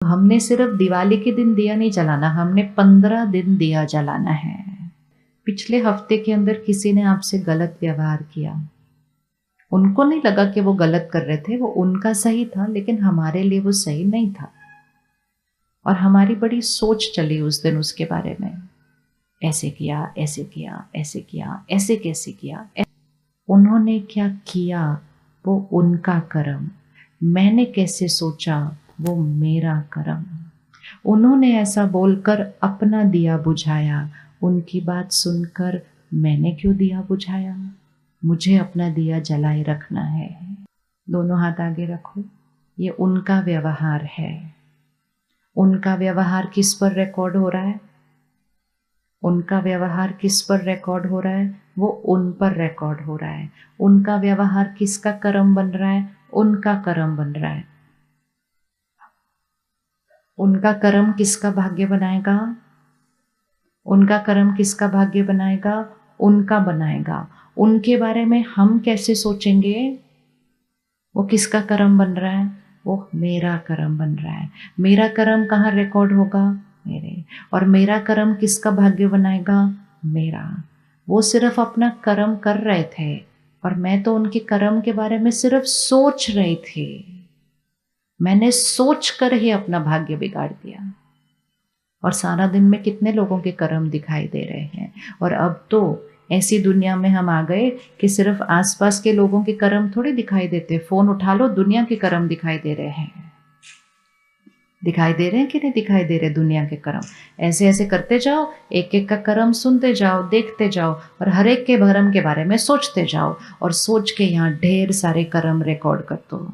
हमने सिर्फ दिवाली के दिन दिया नहीं जलाना, हमने 15 दिन दिया जलाना है। पिछले हफ्ते के अंदर किसी ने आपसे गलत व्यवहार किया, उनको नहीं लगा कि वो गलत कर रहे थे, वो उनका सही था, लेकिन हमारे लिए वो सही नहीं था। और हमारी बड़ी सोच चली उस दिन उसके बारे में, ऐसे किया, ऐसे किया, ऐसे किया, ऐसे कैसे किया। उन्होंने क्या किया वो उनका कर्म, मैंने कैसे सोचा वो मेरा कर्म। उन्होंने ऐसा बोलकर अपना दिया बुझाया, उनकी बात सुनकर मैंने क्यों दिया बुझाया। मुझे अपना दिया जलाए रखना है। दोनों हाथ आगे रखो। ये उनका व्यवहार है। उनका व्यवहार किस पर रिकॉर्ड हो रहा है? उनका व्यवहार किस पर रिकॉर्ड हो रहा है? वो उन पर रिकॉर्ड हो रहा है। उनका व्यवहार किसका कर्म बन रहा है? उनका कर्म बन रहा है। उनका कर्म किसका भाग्य बनाएगा? उनका कर्म किसका भाग्य बनाएगा? उनका बनाएगा। उनके बारे में हम कैसे सोचेंगे? वो किसका कर्म बन रहा है? वो मेरा कर्म बन रहा है। मेरा कर्म कहाँ रिकॉर्ड होगा? मेरे। और मेरा कर्म किसका भाग्य बनाएगा? मेरा। वो सिर्फ अपना कर्म कर रहे थे और मैं तो उनके कर्म के बारे में सिर्फ सोच रही थी। मैंने सोच कर ही अपना भाग्य बिगाड़ दिया। और सारा दिन में कितने लोगों के कर्म दिखाई दे रहे हैं। और अब तो ऐसी दुनिया में हम आ गए कि सिर्फ आसपास के लोगों के कर्म थोड़े दिखाई देते। फोन उठा लो, दुनिया के कर्म दिखाई दे रहे हैं। दिखाई दे रहे हैं कि नहीं दिखाई दे रहे दुनिया के कर्म? ऐसे ऐसे करते जाओ, एक एक का कर्म सुनते जाओ, देखते जाओ और हर एक के भरम के बारे में सोचते जाओ और सोच के यहाँ ढेर सारे कर्म रिकॉर्ड कर दो।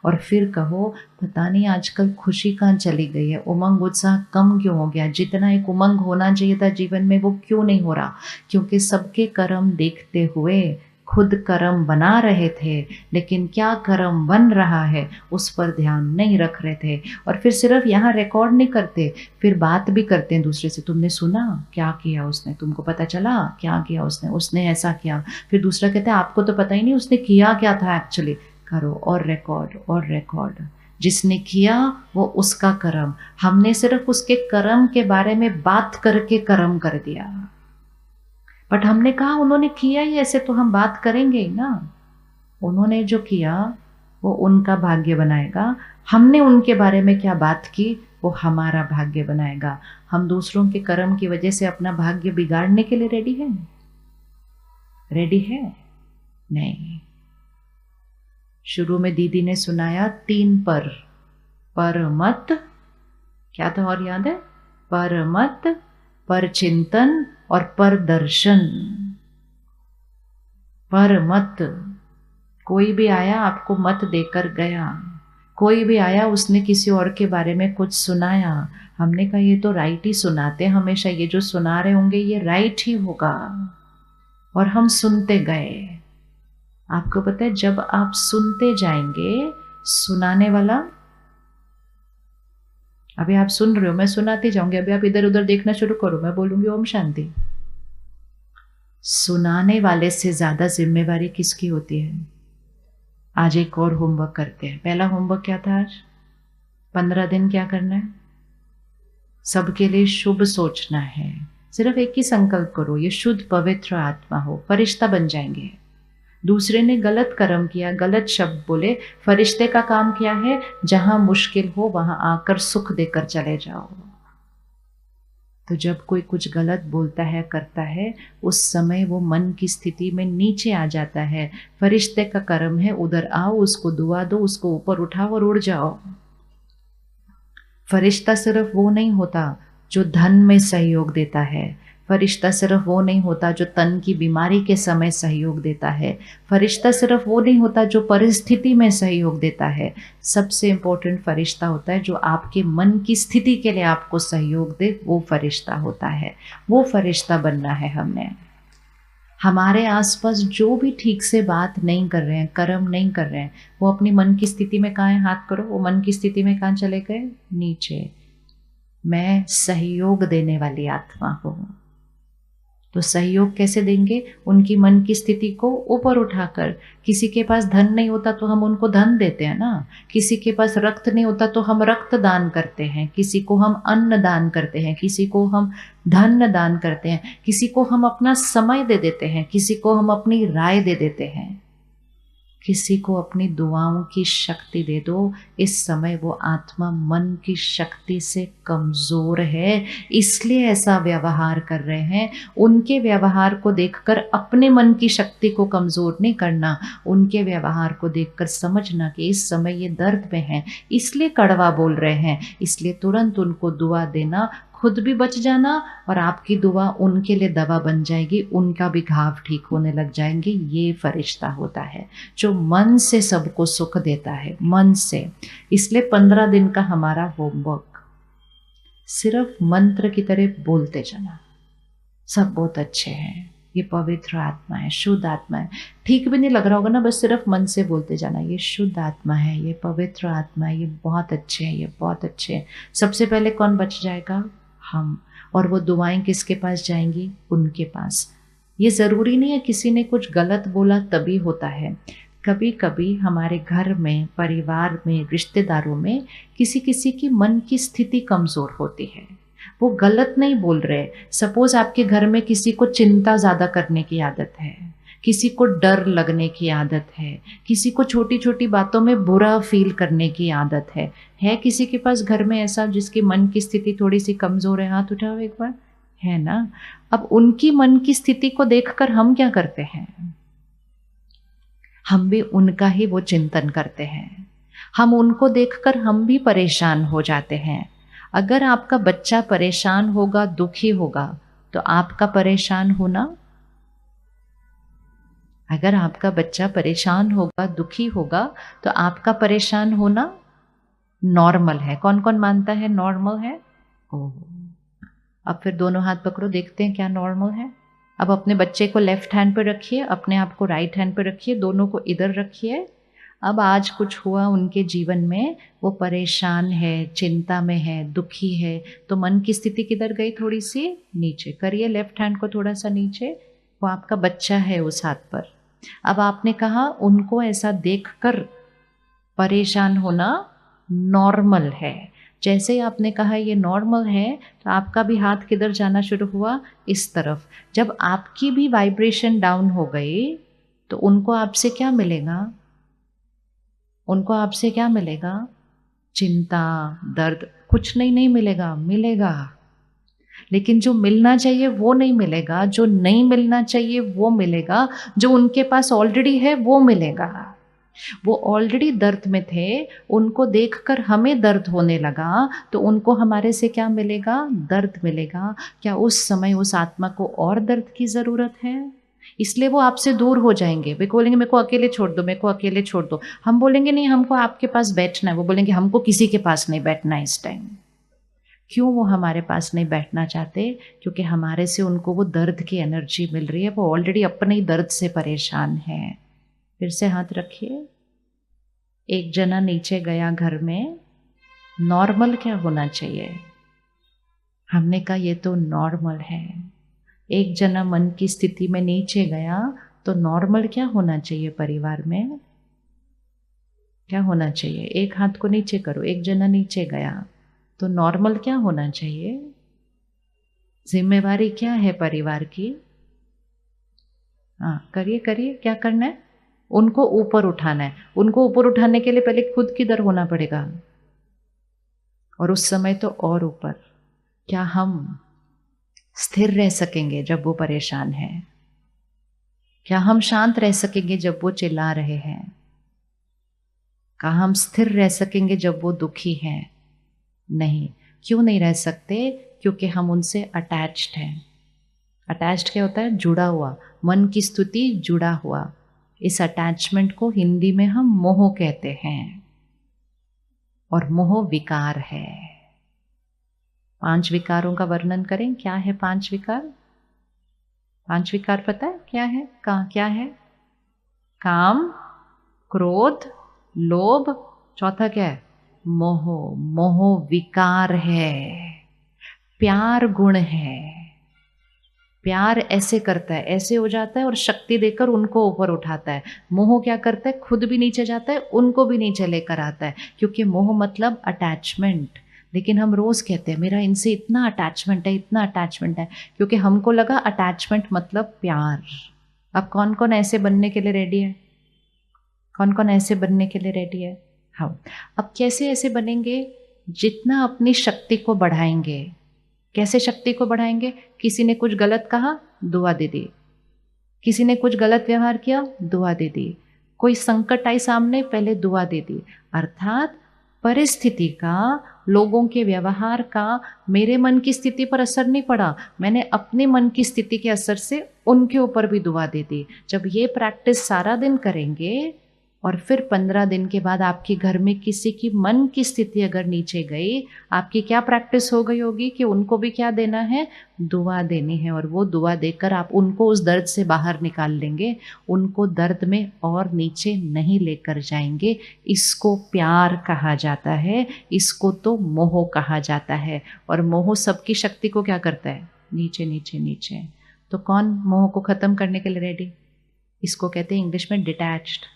और फिर कहो पता नहीं आजकल खुशी कहाँ चली गई है, उमंग उत्साह कम क्यों हो गया, जितना एक उमंग होना चाहिए था जीवन में वो क्यों नहीं हो रहा? क्योंकि सबके कर्म देखते हुए खुद कर्म बना रहे थे, लेकिन क्या कर्म बन रहा है उस पर ध्यान नहीं रख रहे थे। और फिर सिर्फ यहाँ रिकॉर्ड नहीं करते, फिर बात भी करते हैं दूसरे से। तुमने सुना क्या किया उसने? तुमको पता चला क्या किया उसने? उसने ऐसा किया। फिर दूसरा कहता है आपको तो पता ही नहीं उसने किया क्या था एक्चुअली। करो और रिकॉर्ड और रिकॉर्ड। जिसने किया वो उसका कर्म, हमने सिर्फ उसके कर्म के बारे में बात करके कर्म कर दिया। बट हमने कहा उन्होंने किया ही ऐसे, तो हम बात करेंगे ही ना। उन्होंने जो किया वो उनका भाग्य बनाएगा। हमने उनके बारे में क्या बात की वो हमारा भाग्य बनाएगा। हम दूसरों के कर्म की वजह से अपना भाग्य बिगाड़ने के लिए रेडी है? रेडी है? नहीं। शुरू में दीदी ने सुनाया 3 पर मत, क्या था और याद है? पर मत, पर चिंतन और पर दर्शन। पर मत, कोई भी आया आपको मत देकर गया, कोई भी आया उसने किसी और के बारे में कुछ सुनाया, हमने कहा ये तो राइट ही सुनाते हमेशा, ये जो सुना रहे होंगे ये राइट ही होगा, और हम सुनते गए। आपको पता है जब आप सुनते जाएंगे, सुनाने वाला, अभी आप सुन रहे हो, मैं सुनाती जाऊंगी, अभी आप इधर उधर देखना शुरू करो, मैं बोलूंगी ओम शांति। सुनाने वाले से ज्यादा जिम्मेवारी किसकी होती है? आज एक और होमवर्क करते हैं। पहला होमवर्क क्या था आज? 15 दिन क्या करना है? सबके लिए शुभ सोचना है। सिर्फ एक ही संकल्प करो, ये शुद्ध पवित्र आत्मा हो, फरिश्ता बन जाएंगे। दूसरे ने गलत कर्म किया, गलत शब्द बोले, फरिश्ते का काम क्या है? जहां मुश्किल हो वहां आकर सुख देकर चले जाओ। तो जब कोई कुछ गलत बोलता है, करता है, उस समय वो मन की स्थिति में नीचे आ जाता है। फरिश्ते का कर्म है उधर आओ, उसको दुआ दो, उसको ऊपर उठाओ और उड़ जाओ। फरिश्ता सिर्फ वो नहीं होता जो धन में सहयोग देता है, फरिश्ता सिर्फ वो नहीं होता जो तन की बीमारी के समय सहयोग देता है, फरिश्ता सिर्फ वो नहीं होता जो परिस्थिति में सहयोग देता है। सबसे इम्पोर्टेंट फरिश्ता होता है जो आपके मन की स्थिति के लिए आपको सहयोग दे, वो फरिश्ता होता है। वो फरिश्ता बनना है हमने। हमारे आसपास जो भी ठीक से बात नहीं कर रहे हैं, कर्म नहीं कर रहे हैं, वो अपनी मन की स्थिति में कहाँ है? हाथ करो। वो मन की स्थिति में कहाँ चले गए? नीचे। मैं सहयोग देने वाली आत्मा हूँ। तो सहयोग कैसे देंगे? उनकी मन की स्थिति को ऊपर उठाकर। किसी के पास धन नहीं होता तो हम उनको धन देते हैं ना, किसी के पास रक्त नहीं होता तो हम रक्त दान करते हैं, किसी को हम अन्न दान करते हैं, किसी को हम धन दान करते हैं, किसी को हम अपना समय दे देते हैं, किसी को हम अपनी राय दे देते हैं, किसी को अपनी दुआओं की शक्ति दे दो। इस समय वो आत्मा मन की शक्ति से कमजोर है, इसलिए ऐसा व्यवहार कर रहे हैं। उनके व्यवहार को देखकर अपने मन की शक्ति को कमजोर नहीं करना, उनके व्यवहार को देखकर समझना कि इस समय ये दर्द में है, इसलिए कड़वा बोल रहे हैं, इसलिए तुरंत उनको दुआ देना, खुद भी बच जाना और आपकी दुआ उनके लिए दवा बन जाएगी, उनका भी घाव ठीक होने लग जाएंगे। ये फरिश्ता होता है जो मन से सबको सुख देता है, मन से। इसलिए 15 दिन का हमारा होमवर्क सिर्फ मंत्र की तरह बोलते जाना, सब बहुत अच्छे हैं, ये पवित्र आत्मा है, शुद्ध आत्मा है। ठीक भी नहीं लग रहा होगा ना, बस सिर्फ मन से बोलते जाना, ये शुद्ध आत्मा है, ये पवित्र आत्मा है, ये बहुत अच्छे हैं, ये बहुत अच्छे हैं। सबसे पहले कौन बच जाएगा? हम। और वो दुआएं किसके पास जाएंगी? उनके पास। ये ज़रूरी नहीं है किसी ने कुछ गलत बोला तभी होता है। कभी कभी हमारे घर में, परिवार में, रिश्तेदारों में किसी किसी की मन की स्थिति कमज़ोर होती है, वो गलत नहीं बोल रहे। सपोज आपके घर में किसी को चिंता ज़्यादा करने की आदत है, किसी को डर लगने की आदत है, किसी को छोटी छोटी बातों में बुरा फील करने की आदत है किसी के पास घर में ऐसा जिसकी मन की स्थिति थोड़ी सी कमज़ोर है? हाथ उठाओ एक बार, है ना? अब उनकी मन की स्थिति को देखकर हम क्या करते हैं? हम भी उनका ही वो चिंतन करते हैं, हम उनको देखकर हम भी परेशान हो जाते हैं। अगर आपका बच्चा परेशान होगा, दुखी होगा, तो आपका परेशान होना, अगर आपका बच्चा परेशान होगा, दुखी होगा, तो आपका परेशान होना नॉर्मल है। कौन कौन मानता है नॉर्मल है? ओह, अब फिर दोनों हाथ पकड़ो, देखते हैं क्या नॉर्मल है। अब अपने बच्चे को लेफ्ट हैंड पे रखिए, अपने आप को राइट हैंड पे रखिए, दोनों को इधर रखिए। अब आज कुछ हुआ उनके जीवन में, वो परेशान है, चिंता में है, दुखी है, तो मन की स्थिति किधर गई? थोड़ी सी नीचे करिए, लेफ्ट हैंड को थोड़ा सा नीचे। वो आपका बच्चा है उस हाथ पर। अब आपने कहा उनको ऐसा देखकर परेशान होना नॉर्मल है। जैसे ही आपने कहा ये नॉर्मल है, तो आपका भी हाथ किधर जाना शुरू हुआ? इस तरफ। जब आपकी भी वाइब्रेशन डाउन हो गई, तो उनको आपसे क्या मिलेगा? उनको आपसे क्या मिलेगा? चिंता, दर्द, कुछ नहीं मिलेगा। मिलेगा, लेकिन जो मिलना चाहिए वो नहीं मिलेगा, जो नहीं मिलना चाहिए वो मिलेगा, जो उनके पास ऑलरेडी है वो मिलेगा। वो ऑलरेडी दर्द में थे, उनको देखकर हमें दर्द होने लगा, तो उनको हमारे से क्या मिलेगा? दर्द मिलेगा। क्या उस समय उस आत्मा को और दर्द की ज़रूरत है? इसलिए वो आपसे दूर हो जाएंगे। वे बोलेंगे मेरे को अकेले छोड़ दो, मेरे को अकेले छोड़ दो। हम बोलेंगे नहीं, हमको आपके पास बैठना है। वो बोलेंगे हमको किसी के पास नहीं बैठना है इस टाइम। क्यों वो हमारे पास नहीं बैठना चाहते? क्योंकि हमारे से उनको वो दर्द की एनर्जी मिल रही है, वो ऑलरेडी अपने ही दर्द से परेशान है। फिर से हाथ रखिए। एक जना नीचे गया घर में, नॉर्मल क्या होना चाहिए? हमने कहा ये तो नॉर्मल है। एक जना मन की स्थिति में नीचे गया, तो नॉर्मल क्या होना चाहिए? परिवार में क्या होना चाहिए? एक हाथ को नीचे करो। एक जना नीचे गया, तो नॉर्मल क्या होना चाहिए? जिम्मेवारी क्या है परिवार की? हाँ, करिए करिए, क्या करना है? उनको ऊपर उठाना है। उनको ऊपर उठाने के लिए पहले खुद किधर होना पड़ेगा? और उस समय तो और ऊपर। क्या हम स्थिर रह सकेंगे जब वो परेशान है? क्या हम शांत रह सकेंगे जब वो चिल्ला रहे हैं? क्या हम स्थिर रह सकेंगे जब वो दुखी हैं? नहीं। क्यों नहीं रह सकते? क्योंकि हम उनसे अटैच्ड हैं। अटैच्ड क्या होता है? जुड़ा हुआ। मन की स्थिति जुड़ा हुआ। इस अटैचमेंट को हिंदी में हम मोह कहते हैं, और मोह विकार है। 5 विकारों का वर्णन करें। क्या है 5 विकार? 5 विकार पता है क्या है? क्या है? काम, क्रोध, लोभ, चौथा क्या है? मोह। मोह विकार है। प्यार गुण है। प्यार ऐसे करता है, ऐसे हो जाता है और शक्ति देकर उनको ऊपर उठाता है। मोह क्या करता है, खुद भी नीचे जाता है, उनको भी नीचे लेकर आता है, क्योंकि मोह मतलब अटैचमेंट। लेकिन हम रोज कहते हैं मेरा इनसे इतना अटैचमेंट है, इतना अटैचमेंट है, क्योंकि हमको लगा अटैचमेंट मतलब प्यार। अब कौन कौन ऐसे बनने के लिए रेडी है? कौन कौन ऐसे बनने के लिए रेडी है? हाँ। अब कैसे ऐसे बनेंगे? जितना अपनी शक्ति को बढ़ाएंगे। कैसे शक्ति को बढ़ाएंगे? किसी ने कुछ गलत कहा, दुआ दे दी। किसी ने कुछ गलत व्यवहार किया, दुआ दे दी। कोई संकट आई सामने, पहले दुआ दे दी। अर्थात परिस्थिति का, लोगों के व्यवहार का मेरे मन की स्थिति पर असर नहीं पड़ा, मैंने अपने मन की स्थिति के असर से उनके ऊपर भी दुआ दे दी। जब ये प्रैक्टिस सारा दिन करेंगे और फिर 15 दिन के बाद आपके घर में किसी की मन की स्थिति अगर नीचे गई, आपकी क्या प्रैक्टिस हो गई होगी कि उनको भी क्या देना है, दुआ देनी है। और वो दुआ देकर आप उनको उस दर्द से बाहर निकाल लेंगे, उनको दर्द में और नीचे नहीं लेकर जाएंगे। इसको प्यार कहा जाता है, इसको तो मोह कहा जाता है। और मोह सबकी शक्ति को क्या करता है, नीचे नीचे नीचे। तो कौन मोह को खत्म करने के लिए रेडी? इसको कहते हैं इंग्लिश में डिटैच्ड।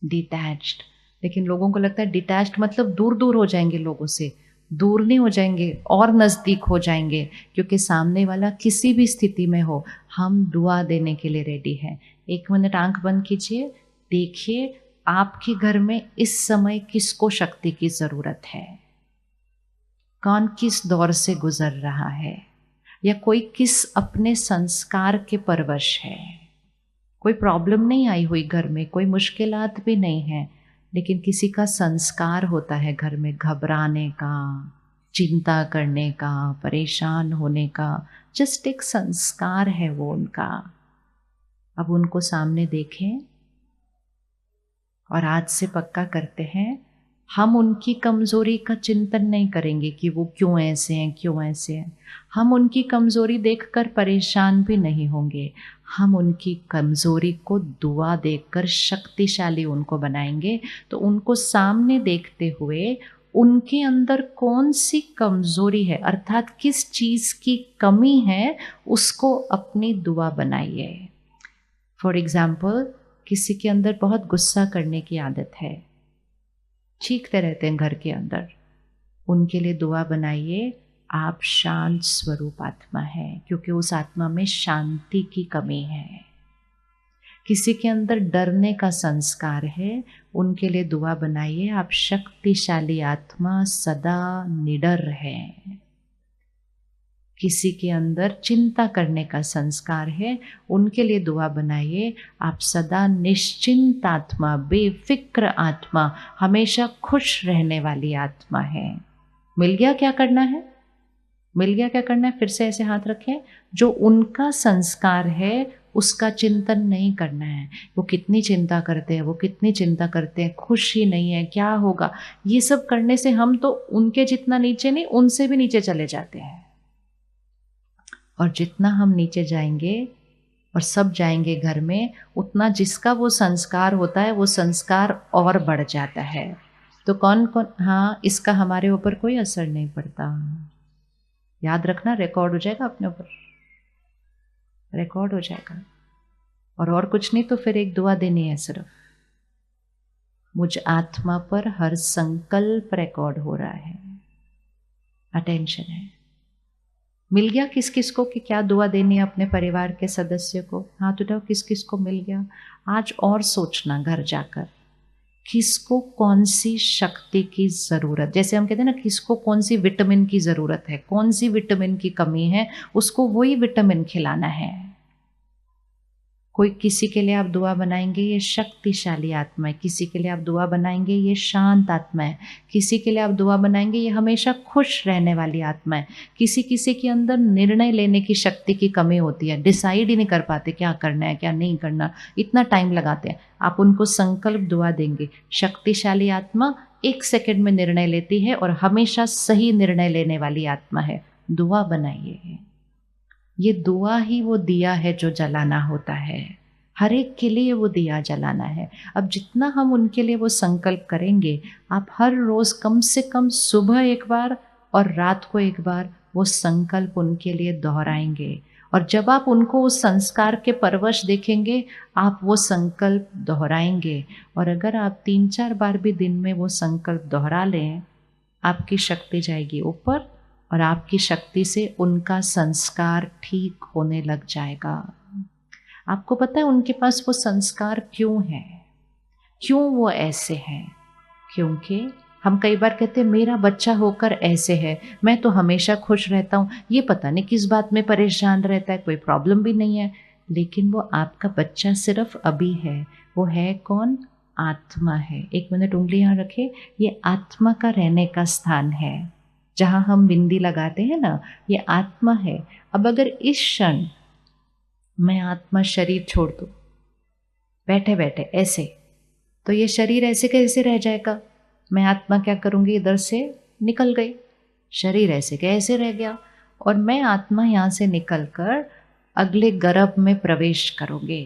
डिटैच्ड। लेकिन लोगों को लगता है डिटैच्ड मतलब दूर दूर हो जाएंगे लोगों से। दूर नहीं हो जाएंगे, और नज़दीक हो जाएंगे, क्योंकि सामने वाला किसी भी स्थिति में हो, हम दुआ देने के लिए रेडी हैं। 1 मिनट आंख बंद कीजिए, देखिए आपके घर में इस समय किसको शक्ति की ज़रूरत है, कौन किस दौर से गुजर रहा है, या कोई किस अपने संस्कार के परवश है। कोई प्रॉब्लम नहीं आई हुई घर में, कोई मुश्किलात भी नहीं है, लेकिन किसी का संस्कार होता है घर में, घबराने का, चिंता करने का, परेशान होने का। जस्ट एक संस्कार है वो उनका। अब उनको सामने देखें और आज से पक्का करते हैं, हम उनकी कमज़ोरी का चिंतन नहीं करेंगे कि वो क्यों ऐसे हैं, क्यों ऐसे हैं। हम उनकी कमज़ोरी देखकर परेशान भी नहीं होंगे, हम उनकी कमज़ोरी को दुआ देकर शक्तिशाली उनको बनाएंगे। तो उनको सामने देखते हुए उनके अंदर कौन सी कमज़ोरी है, अर्थात किस चीज़ की कमी है, उसको अपनी दुआ बनाइए। फॉर एग्ज़ाम्पल, किसी के अंदर बहुत गुस्सा करने की आदत है, चीखते रहते हैं घर के अंदर, उनके लिए दुआ बनाइए, आप शांत स्वरूप आत्मा है, क्योंकि उस आत्मा में शांति की कमी है। किसी के अंदर डरने का संस्कार है, उनके लिए दुआ बनाइए, आप शक्तिशाली आत्मा सदा निडर है। किसी के अंदर चिंता करने का संस्कार है, उनके लिए दुआ बनाइए, आप सदा निश्चिंत आत्मा, बेफिक्र आत्मा, हमेशा खुश रहने वाली आत्मा है। मिल गया क्या करना है? मिल गया क्या करना है? फिर से ऐसे हाथ रखें। जो उनका संस्कार है उसका चिंतन नहीं करना है। वो कितनी चिंता करते हैं, वो कितनी चिंता करते हैं, खुश ही नहीं है, क्या होगा, ये सब करने से हम तो उनके जितना नीचे नहीं, उनसे भी नीचे चले जाते हैं। और जितना हम नीचे जाएंगे और सब जाएंगे घर में, उतना जिसका वो संस्कार होता है वो संस्कार और बढ़ जाता है। तो कौन कौन, हाँ, इसका हमारे ऊपर कोई असर नहीं पड़ता। याद रखना, रिकॉर्ड हो जाएगा अपने ऊपर, रिकॉर्ड हो जाएगा। और कुछ नहीं तो फिर एक दुआ देनी है सिर्फ, मुझ आत्मा पर हर संकल्प रिकॉर्ड हो रहा है, अटेंशन है। मिल गया किस किस को कि क्या दुआ देनी है अपने परिवार के सदस्य को? हाथ उठाओ, किस किस को मिल गया। आज और सोचना घर जाकर, किसको कौन सी शक्ति की ज़रूरत, जैसे हम कहते हैं ना, किसको कौन सी विटामिन की ज़रूरत है, कौन सी विटामिन की कमी है, उसको वही विटामिन खिलाना है। कोई किसी के लिए आप दुआ बनाएंगे, ये शक्तिशाली आत्मा है। किसी के लिए आप दुआ बनाएंगे, ये शांत आत्मा है। किसी के लिए आप दुआ बनाएंगे, ये हमेशा खुश रहने वाली आत्मा है। किसी किसी के अंदर निर्णय लेने की शक्ति की कमी होती है, डिसाइड ही नहीं कर पाते क्या करना है क्या नहीं करना, इतना टाइम लगाते हैं। आप उनको संकल्प दुआ देंगे, शक्तिशाली आत्मा 1 सेकंड में निर्णय लेती है और हमेशा सही निर्णय लेने वाली आत्मा है। दुआ बनाइए, ये दुआ ही वो दिया है जो जलाना होता है, हर एक के लिए वो दिया जलाना है। अब जितना हम उनके लिए वो संकल्प करेंगे, आप हर रोज़ कम से कम सुबह एक बार और रात को एक बार वो संकल्प उनके लिए दोहराएंगे, और जब आप उनको उस संस्कार के परवश देखेंगे, आप वो संकल्प दोहराएंगे। और अगर आप 3-4 बार भी दिन में वो संकल्प दोहरा लें, आपकी शक्ति जाएगी ऊपर और आपकी शक्ति से उनका संस्कार ठीक होने लग जाएगा। आपको पता है उनके पास वो संस्कार क्यों है, क्यों वो ऐसे हैं? क्योंकि हम कई बार कहते हैं मेरा बच्चा होकर ऐसे है, मैं तो हमेशा खुश रहता हूँ, ये पता नहीं किस बात में परेशान रहता है, कोई प्रॉब्लम भी नहीं है। लेकिन वो आपका बच्चा सिर्फ अभी है। वो है कौन? आत्मा है। 1 मिनट उंगली यहाँ रखे। ये आत्मा का रहने का स्थान है, जहाँ हम बिंदी लगाते हैं ना, ये आत्मा है। अब अगर इस क्षण मैं आत्मा शरीर छोड़ दूँ बैठे बैठे ऐसे, तो ये शरीर ऐसे कैसे रह जाएगा? मैं आत्मा क्या करूँगी? इधर से निकल गई, शरीर ऐसे कैसे रह गया? और मैं आत्मा यहाँ से निकल कर अगले गर्भ में प्रवेश करूँगी।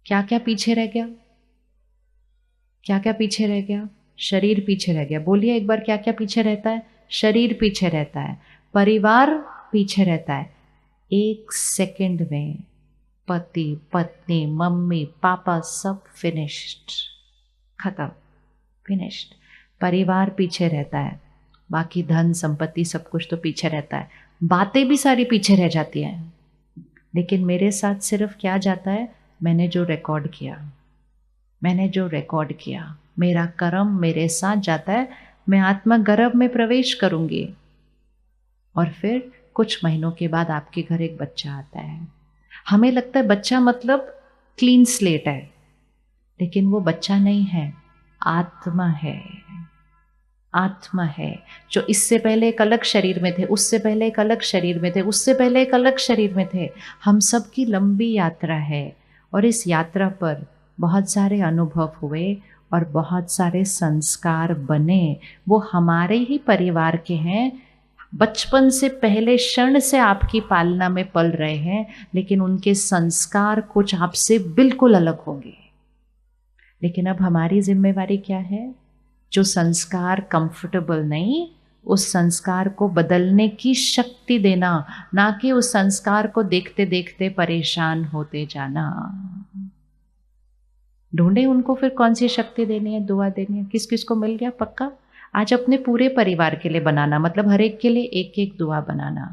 क्या क्या पीछे रह गया? क्या क्या पीछे रह गया? शरीर पीछे रह गया। बोलिए एक बार, क्या क्या पीछे रहता है? शरीर पीछे रहता है, परिवार पीछे रहता है। 1 सेकंड में पति पत्नी मम्मी पापा सब फिनिश्ड, खत्म, फिनिश्ड। परिवार पीछे रहता है, बाकी धन संपत्ति सब कुछ तो पीछे रहता है, बातें भी सारी पीछे रह जाती हैं। लेकिन मेरे साथ सिर्फ क्या जाता है? मैंने जो रिकॉर्ड किया, मैंने जो रिकॉर्ड किया, मेरा कर्म मेरे साथ जाता है। मैं आत्मा गर्भ में प्रवेश करूंगी और फिर कुछ महीनों के बाद आपके घर एक बच्चा आता है। हमें लगता है बच्चा मतलब क्लीन स्लेट है, लेकिन वो बच्चा नहीं है, आत्मा है। आत्मा है जो इससे पहले एक अलग शरीर में थे, उससे पहले एक अलग शरीर में थे, उससे पहले एक अलग शरीर में थे। हम सब की लंबी यात्रा है और इस यात्रा पर बहुत सारे अनुभव हुए और बहुत सारे संस्कार बने। वो हमारे ही परिवार के हैं, बचपन से पहले क्षण से आपकी पालना में पल रहे हैं, लेकिन उनके संस्कार कुछ आपसे बिल्कुल अलग होंगे। लेकिन अब हमारी जिम्मेवारी क्या है? जो संस्कार कंफर्टेबल नहीं, उस संस्कार को बदलने की शक्ति देना, ना कि उस संस्कार को देखते देखते परेशान होते जाना। ढूंढे उनको फिर कौन सी शक्ति देनी है, दुआ देनी है। किस किस को मिल गया? पक्का आज अपने पूरे परिवार के लिए बनाना, मतलब हर एक के लिए एक एक दुआ बनाना।